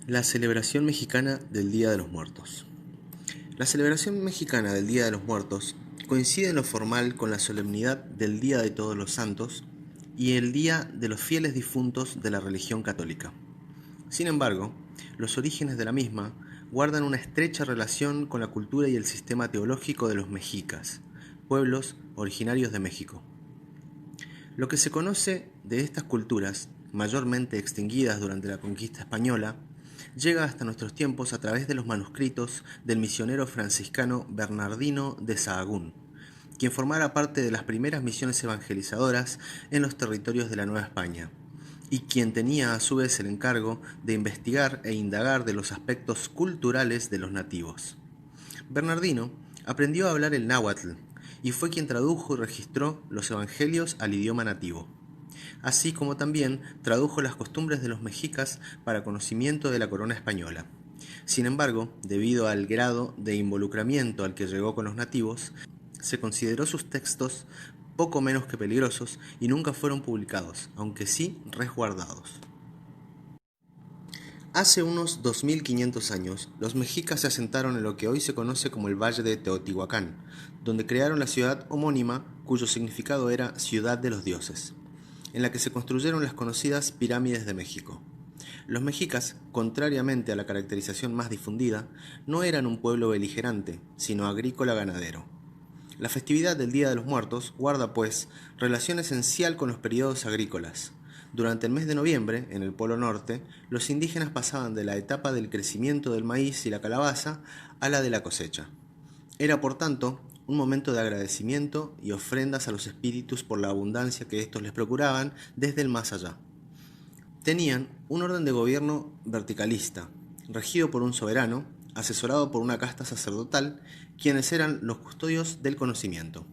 La celebración mexicana del Día de los Muertos. La celebración mexicana del Día de los Muertos coincide en lo formal con la solemnidad del Día de Todos los Santos y el Día de los Fieles Difuntos de la religión católica. Sin embargo, los orígenes de la misma guardan una estrecha relación con la cultura y el sistema teológico de los mexicas, pueblos originarios de México. Lo que se conoce de estas culturas, mayormente extinguidas durante la conquista española, llega hasta nuestros tiempos a través de los manuscritos del misionero franciscano Bernardino de Sahagún, quien formara parte de las primeras misiones evangelizadoras en los territorios de la Nueva España, y quien tenía a su vez el encargo de investigar e indagar de los aspectos culturales de los nativos. Bernardino aprendió a hablar el náhuatl y fue quien tradujo y registró los evangelios al idioma nativo, así como también tradujo las costumbres de los mexicas para conocimiento de la corona española. Sin embargo, debido al grado de involucramiento al que llegó con los nativos, se consideró sus textos poco menos que peligrosos y nunca fueron publicados, aunque sí resguardados. Hace unos 2500 años, los mexicas se asentaron en lo que hoy se conoce como el Valle de Teotihuacán, donde crearon la ciudad homónima cuyo significado era Ciudad de los Dioses, en la que se construyeron las conocidas pirámides de México. Los mexicas, contrariamente a la caracterización más difundida, no eran un pueblo beligerante, sino agrícola-ganadero. La festividad del Día de los Muertos guarda, pues, relación esencial con los periodos agrícolas. Durante el mes de noviembre, en el Polo Norte, los indígenas pasaban de la etapa del crecimiento del maíz y la calabaza a la de la cosecha. Era, por tanto, un momento de agradecimiento y ofrendas a los espíritus por la abundancia que estos les procuraban desde el más allá. Tenían un orden de gobierno verticalista, regido por un soberano, asesorado por una casta sacerdotal, quienes eran los custodios del conocimiento.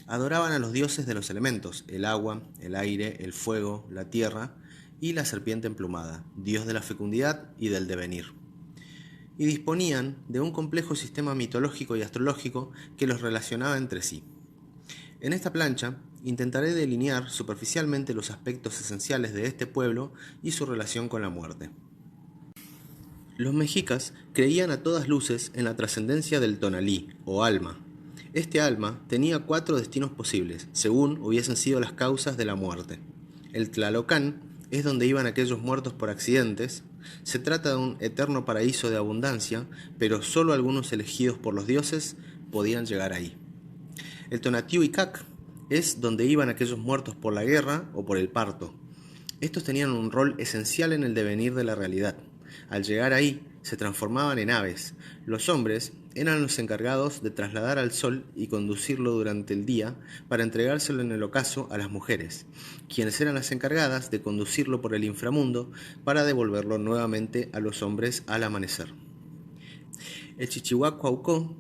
Adoraban a los dioses de los elementos, el agua, el aire, el fuego, la tierra y la serpiente emplumada, dios de la fecundidad y del devenir. Y disponían de un complejo sistema mitológico y astrológico que los relacionaba entre sí. En esta plancha intentaré delinear superficialmente los aspectos esenciales de este pueblo y su relación con la muerte. Los mexicas creían a todas luces en la trascendencia del tonalí, o alma. Este alma tenía 4 destinos posibles, según hubiesen sido las causas de la muerte. El Tlalocán es donde iban aquellos muertos por accidentes. Se trata de un eterno paraíso de abundancia, pero solo algunos elegidos por los dioses podían llegar ahí. El Tonatiuh-Icac es donde iban aquellos muertos por la guerra o por el parto. Estos tenían un rol esencial en el devenir de la realidad. Al llegar ahí, se transformaban en aves. Los hombres eran los encargados de trasladar al sol y conducirlo durante el día para entregárselo en el ocaso a las mujeres, quienes eran las encargadas de conducirlo por el inframundo para devolverlo nuevamente a los hombres al amanecer. El Chichihuacuaucó,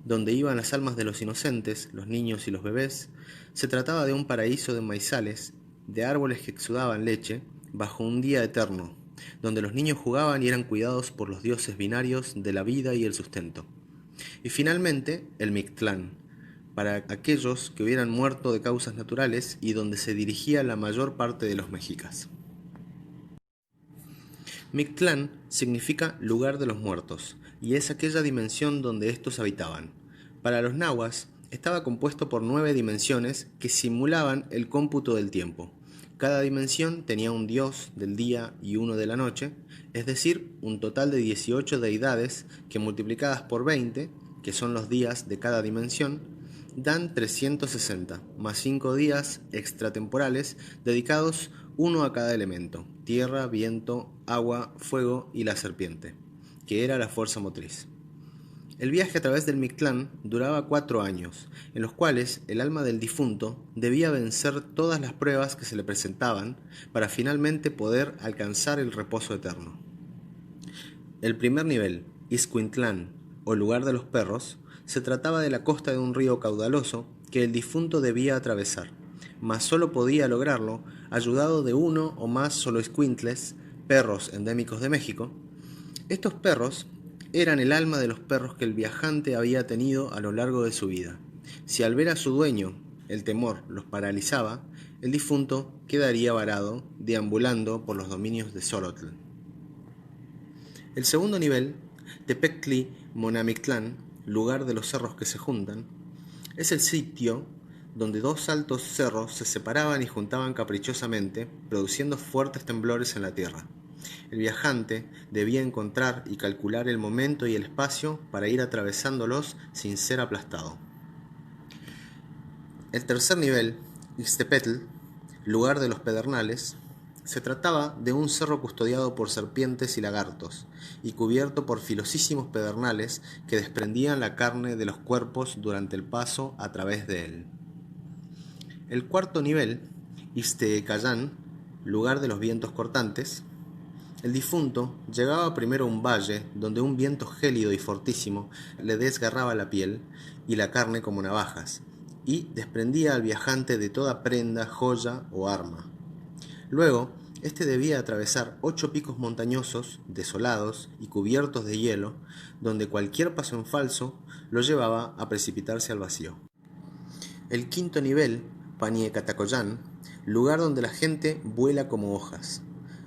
donde iban las almas de los inocentes, los niños y los bebés, se trataba de un paraíso de maizales, de árboles que exudaban leche, bajo un día eterno, donde los niños jugaban y eran cuidados por los dioses binarios de la vida y el sustento. Y finalmente, el Mictlán, para aquellos que hubieran muerto de causas naturales y donde se dirigía la mayor parte de los mexicas. Mictlán significa lugar de los muertos, y es aquella dimensión donde estos habitaban. Para los nahuas, estaba compuesto por 9 dimensiones que simulaban el cómputo del tiempo. Cada dimensión tenía un dios del día y uno de la noche, es decir, un total de 18 deidades que multiplicadas por 20, que son los días de cada dimensión, dan 360, más 5 días extratemporales dedicados uno a cada elemento: tierra, viento, agua, fuego y la serpiente, que era la fuerza motriz. El viaje a través del Mictlán duraba 4 años, en los cuales el alma del difunto debía vencer todas las pruebas que se le presentaban para finalmente poder alcanzar el reposo eterno. El primer nivel, Ixcuintlán, o lugar de los perros, se trataba de la costa de un río caudaloso que el difunto debía atravesar, mas solo podía lograrlo ayudado de uno o más xoloitzcuintles, perros endémicos de México. Estos perros eran el alma de los perros que el viajante había tenido a lo largo de su vida. Si al ver a su dueño el temor los paralizaba, el difunto quedaría varado, deambulando por los dominios de Xolotl. El segundo nivel, Tepectli Monamictlán, lugar de los cerros que se juntan, es el sitio donde dos altos cerros se separaban y juntaban caprichosamente, produciendo fuertes temblores en la tierra. El viajante debía encontrar y calcular el momento y el espacio para ir atravesándolos sin ser aplastado. El tercer nivel, Ixtepetl, lugar de los pedernales, se trataba de un cerro custodiado por serpientes y lagartos, y cubierto por filosísimos pedernales que desprendían la carne de los cuerpos durante el paso a través de él. El cuarto nivel, Ixtecayán, lugar de los vientos cortantes, el difunto llegaba primero a un valle donde un viento gélido y fortísimo le desgarraba la piel y la carne como navajas, y desprendía al viajante de toda prenda, joya o arma. Luego, éste debía atravesar 8 picos montañosos, desolados y cubiertos de hielo, donde cualquier paso en falso lo llevaba a precipitarse al vacío. El quinto nivel, Paniecatacoyán, lugar donde la gente vuela como hojas.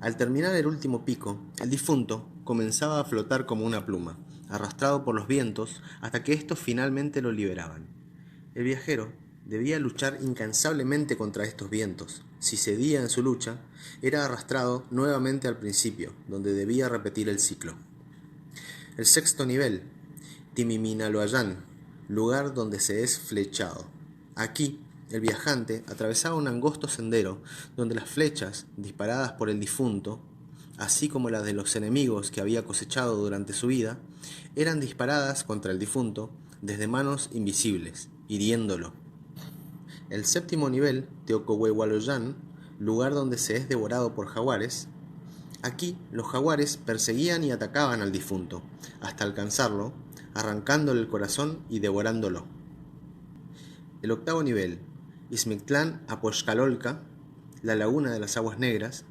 Al terminar el último pico, el difunto comenzaba a flotar como una pluma, arrastrado por los vientos hasta que estos finalmente lo liberaban. El viajero debía luchar incansablemente contra estos vientos. Si cedía en su lucha, era arrastrado nuevamente al principio, donde debía repetir el ciclo. El sexto nivel, Timiminaloayán, lugar donde se es flechado. Aquí, el viajante atravesaba un angosto sendero donde las flechas disparadas por el difunto, así como las de los enemigos que había cosechado durante su vida, eran disparadas contra el difunto desde manos invisibles, hiriéndolo. El séptimo nivel, Teocohuehualoyán, lugar donde se es devorado por jaguares. Aquí los jaguares perseguían y atacaban al difunto, hasta alcanzarlo, arrancándole el corazón y devorándolo. El octavo nivel, Izmictlán Apoxcalolca, la laguna de las aguas negras.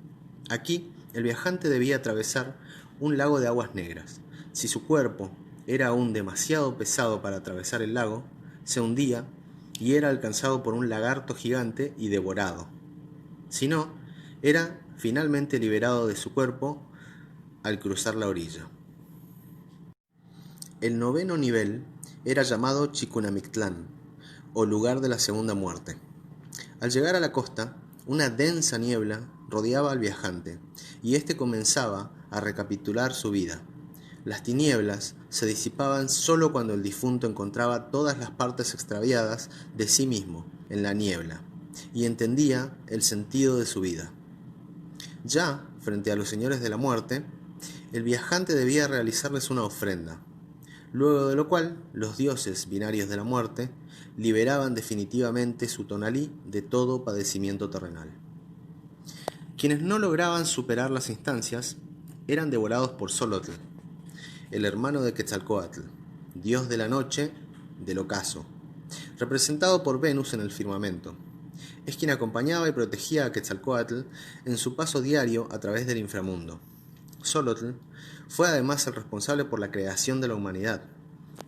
Aquí el viajante debía atravesar un lago de aguas negras. Si su cuerpo era aún demasiado pesado para atravesar el lago, se hundía y era alcanzado por un lagarto gigante y devorado. Si no, era finalmente liberado de su cuerpo al cruzar la orilla. El noveno nivel era llamado Chicunamictlán, o lugar de la segunda muerte. Al llegar a la costa, una densa niebla rodeaba al viajante, y éste comenzaba a recapitular su vida. Las tinieblas se disipaban solo cuando el difunto encontraba todas las partes extraviadas de sí mismo en la niebla, y entendía el sentido de su vida. Ya, frente a los señores de la muerte, el viajante debía realizarles una ofrenda, luego de lo cual los dioses binarios de la muerte liberaban definitivamente su tonalí de todo padecimiento terrenal. Quienes no lograban superar las instancias eran devorados por Xolotl, el hermano de Quetzalcóatl, dios de la noche, del ocaso, representado por Venus en el firmamento. Es quien acompañaba y protegía a Quetzalcóatl en su paso diario a través del inframundo. Xolotl fue además el responsable por la creación de la humanidad.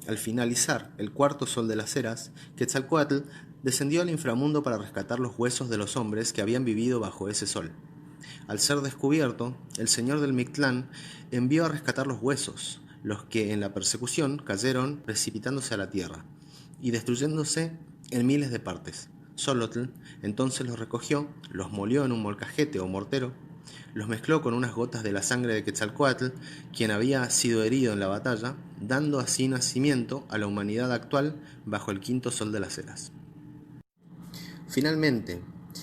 Al finalizar el cuarto sol de las eras, Quetzalcóatl descendió al inframundo para rescatar los huesos de los hombres que habían vivido bajo ese sol. Al ser descubierto, el señor del Mictlán envió a rescatar los huesos, los que en la persecución cayeron precipitándose a la tierra y destruyéndose en miles de partes. Xolotl entonces los recogió, los molió en un molcajete o mortero, los mezcló con unas gotas de la sangre de Quetzalcóatl, quien había sido herido en la batalla, dando así nacimiento a la humanidad actual bajo el quinto sol de las eras. Finalmente,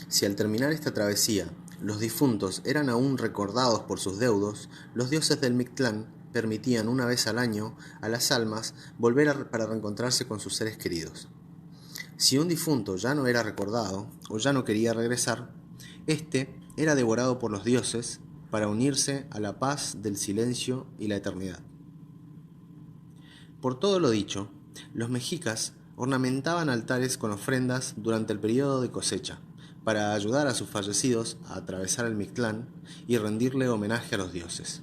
si al terminar esta travesía los difuntos eran aún recordados por sus deudos, los dioses del Mictlán permitían una vez al año a las almas volver para reencontrarse con sus seres queridos. Si un difunto ya no era recordado o ya no quería regresar, éste era devorado por los dioses para unirse a la paz del silencio y la eternidad. Por todo lo dicho, los mexicas ornamentaban altares con ofrendas durante el periodo de cosecha, para ayudar a sus fallecidos a atravesar el Mictlán y rendirle homenaje a los dioses.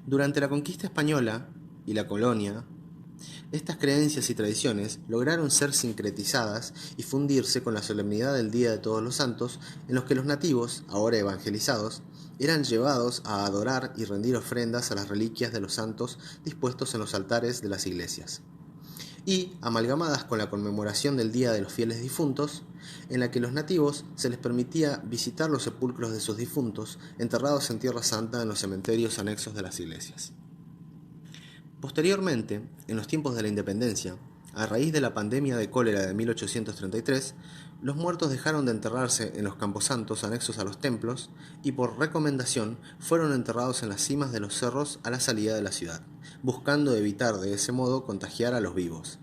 Durante la conquista española y la colonia, estas creencias y tradiciones lograron ser sincretizadas y fundirse con la solemnidad del Día de Todos los Santos, en los que los nativos, ahora evangelizados, eran llevados a adorar y rendir ofrendas a las reliquias de los santos dispuestos en los altares de las iglesias, y amalgamadas con la conmemoración del Día de los Fieles Difuntos, en la que los nativos se les permitía visitar los sepulcros de sus difuntos enterrados en Tierra Santa en los cementerios anexos de las iglesias. Posteriormente, en los tiempos de la independencia, a raíz de la pandemia de cólera de 1833, los muertos dejaron de enterrarse en los camposantos anexos a los templos y por recomendación fueron enterrados en las cimas de los cerros a la salida de la ciudad, buscando evitar de ese modo contagiar a los vivos.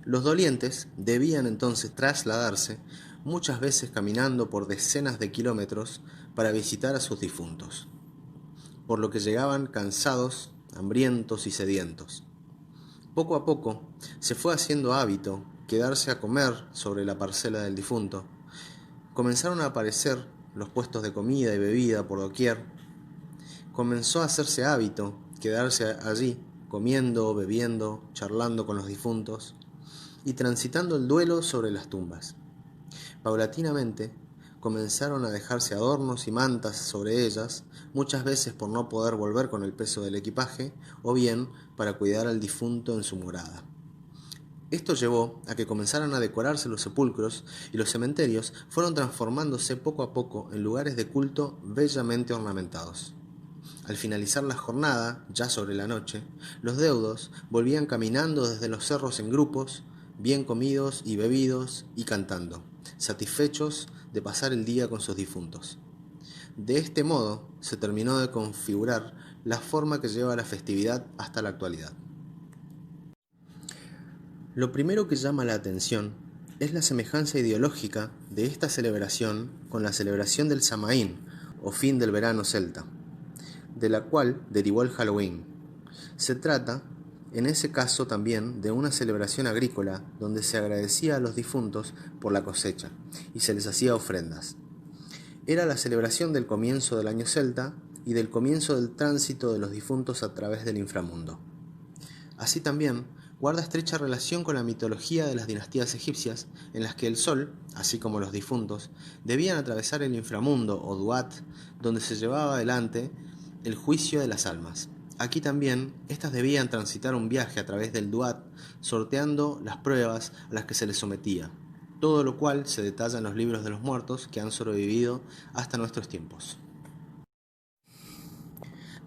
Los dolientes debían entonces trasladarse, muchas veces caminando por decenas de kilómetros, para visitar a sus difuntos, por lo que llegaban cansados, hambrientos y sedientos. Poco a poco se fue haciendo hábito quedarse a comer sobre la parcela del difunto. Comenzaron a aparecer los puestos de comida y bebida por doquier. Comenzó a hacerse hábito quedarse allí, comiendo, bebiendo, charlando con los difuntos y transitando el duelo sobre las tumbas. Paulatinamente comenzaron a dejarse adornos y mantas sobre ellas, muchas veces por no poder volver con el peso del equipaje, o bien para cuidar al difunto en su morada. Esto llevó a que comenzaran a decorarse los sepulcros y los cementerios fueron transformándose poco a poco en lugares de culto bellamente ornamentados. Al finalizar la jornada, ya sobre la noche, los deudos volvían caminando desde los cerros en grupos, bien comidos y bebidos y cantando, satisfechos de pasar el día con sus difuntos. De este modo se terminó de configurar la forma que lleva la festividad hasta la actualidad. Lo primero que llama la atención es la semejanza ideológica de esta celebración con la celebración del Samaín, o fin del verano celta, de la cual derivó el Halloween. Se trata, en ese caso también, de una celebración agrícola donde se agradecía a los difuntos por la cosecha y se les hacía ofrendas. Era la celebración del comienzo del año celta y del comienzo del tránsito de los difuntos a través del inframundo. Así también, guarda estrecha relación con la mitología de las dinastías egipcias, en las que el sol, así como los difuntos, debían atravesar el inframundo o duat, donde se llevaba adelante el juicio de las almas. Aquí también, éstas debían transitar un viaje a través del duat, sorteando las pruebas a las que se les sometía, todo lo cual se detalla en los libros de los muertos que han sobrevivido hasta nuestros tiempos.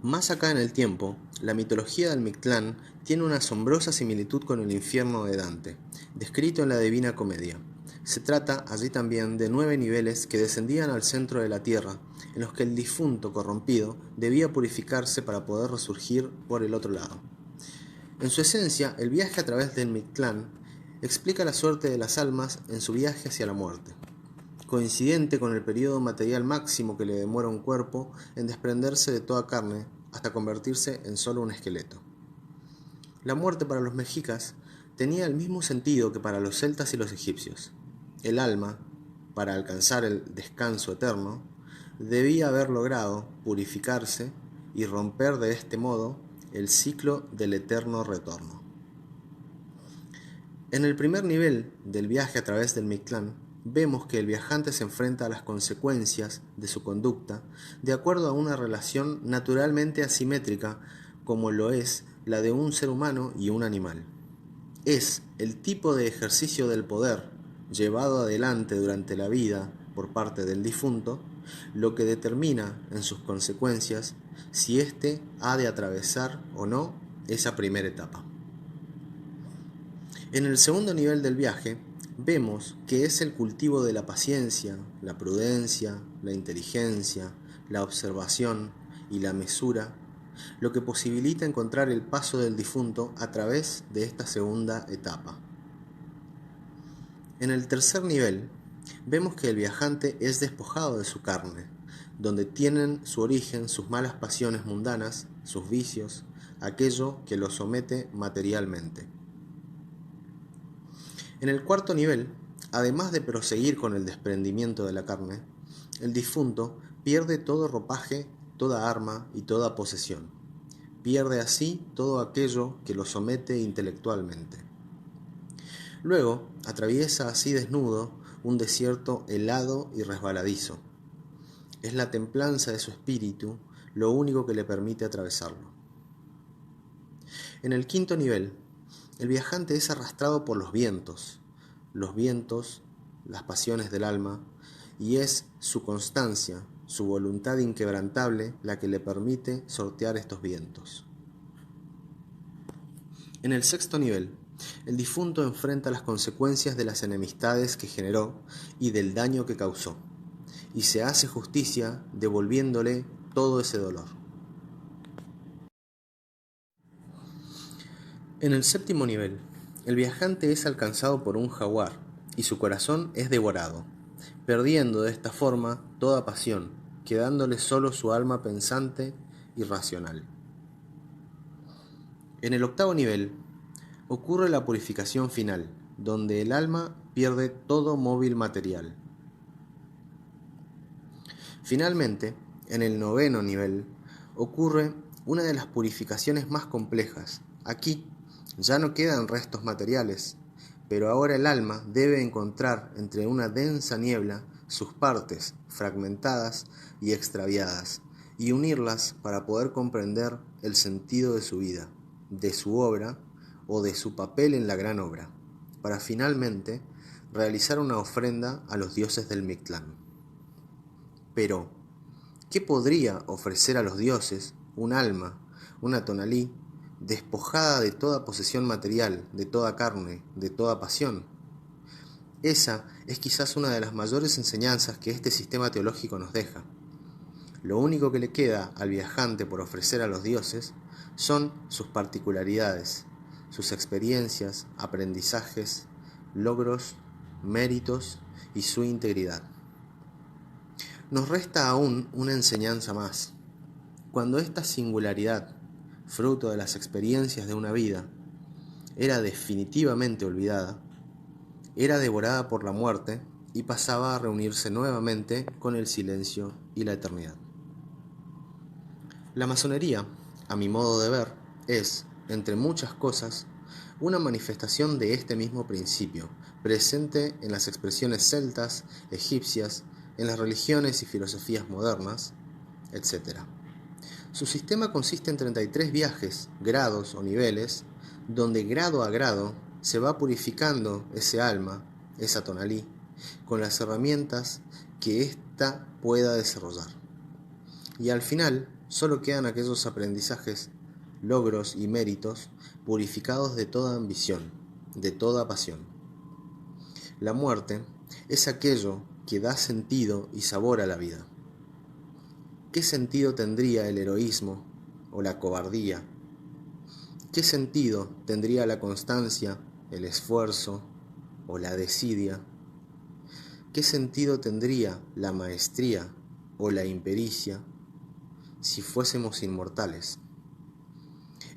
Más acá en el tiempo, la mitología del Mictlán tiene una asombrosa similitud con el infierno de Dante, descrito en la Divina Comedia. Se trata allí también de 9 niveles que descendían al centro de la tierra, en los que el difunto corrompido debía purificarse para poder resurgir por el otro lado. En su esencia, el viaje a través del Mictlán explica la suerte de las almas en su viaje hacia la muerte, coincidente con el periodo material máximo que le demora un cuerpo en desprenderse de toda carne hasta convertirse en solo un esqueleto. La muerte para los mexicas tenía el mismo sentido que para los celtas y los egipcios. El alma, para alcanzar el descanso eterno, debía haber logrado purificarse y romper de este modo el ciclo del eterno retorno. En el primer nivel del viaje a través del Mictlán, vemos que el viajante se enfrenta a las consecuencias de su conducta de acuerdo a una relación naturalmente asimétrica como lo es la de un ser humano y un animal. Es el tipo de ejercicio del poder llevado adelante durante la vida por parte del difunto lo que determina en sus consecuencias si éste ha de atravesar o no esa primera etapa. En el segundo nivel del viaje, vemos que es el cultivo de la paciencia, la prudencia, la inteligencia, la observación y la mesura, lo que posibilita encontrar el paso del difunto a través de esta segunda etapa. En el tercer nivel, vemos que el viajante es despojado de su carne, donde tienen su origen sus malas pasiones mundanas, sus vicios, aquello que lo somete materialmente. En el cuarto nivel, además de proseguir con el desprendimiento de la carne, el difunto pierde todo ropaje, toda arma y toda posesión. Pierde así todo aquello que lo somete intelectualmente. Luego atraviesa así desnudo un desierto helado y resbaladizo. Es la templanza de su espíritu lo único que le permite atravesarlo. En el quinto nivel, el viajante es arrastrado por los vientos, las pasiones del alma, y es su constancia, su voluntad inquebrantable la que le permite sortear estos vientos. En el sexto nivel, el difunto enfrenta las consecuencias de las enemistades que generó y del daño que causó, y se hace justicia devolviéndole todo ese dolor. En el séptimo nivel, el viajante es alcanzado por un jaguar y su corazón es devorado, perdiendo de esta forma toda pasión, quedándole solo su alma pensante y racional. En el octavo nivel, ocurre la purificación final, donde el alma pierde todo móvil material. Finalmente, en el noveno nivel, ocurre una de las purificaciones más complejas. Aquí ya no quedan restos materiales, pero ahora el alma debe encontrar entre una densa niebla sus partes fragmentadas y extraviadas, y unirlas para poder comprender el sentido de su vida, de su obra o de su papel en la gran obra, para finalmente realizar una ofrenda a los dioses del Mictlán. Pero, ¿qué podría ofrecer a los dioses un alma, una tonalí, despojada de toda posesión material, de toda carne, de toda pasión? Esa es quizás una de las mayores enseñanzas que este sistema teológico nos deja. Lo único que le queda al viajante por ofrecer a los dioses son sus particularidades, sus experiencias, aprendizajes, logros, méritos y su integridad. Nos resta aún una enseñanza más. Cuando esta singularidad, fruto de las experiencias de una vida, era definitivamente olvidada, era devorada por la muerte y pasaba a reunirse nuevamente con el silencio y la eternidad. La masonería, a mi modo de ver, es, entre muchas cosas, una manifestación de este mismo principio, presente en las expresiones celtas, egipcias, en las religiones y filosofías modernas, etc. Su sistema consiste en 33 viajes, grados o niveles, donde grado a grado se va purificando ese alma, esa tonalí, con las herramientas que ésta pueda desarrollar. Y al final solo quedan aquellos aprendizajes, logros y méritos purificados de toda ambición, de toda pasión. La muerte es aquello que da sentido y sabor a la vida. ¿Qué sentido tendría el heroísmo o la cobardía? ¿Qué sentido tendría la constancia, el esfuerzo o la desidia? ¿Qué sentido tendría la maestría o la impericia si fuésemos inmortales?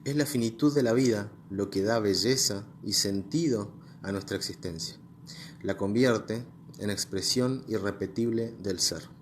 Es la finitud de la vida lo que da belleza y sentido a nuestra existencia. La convierte en expresión irrepetible del ser.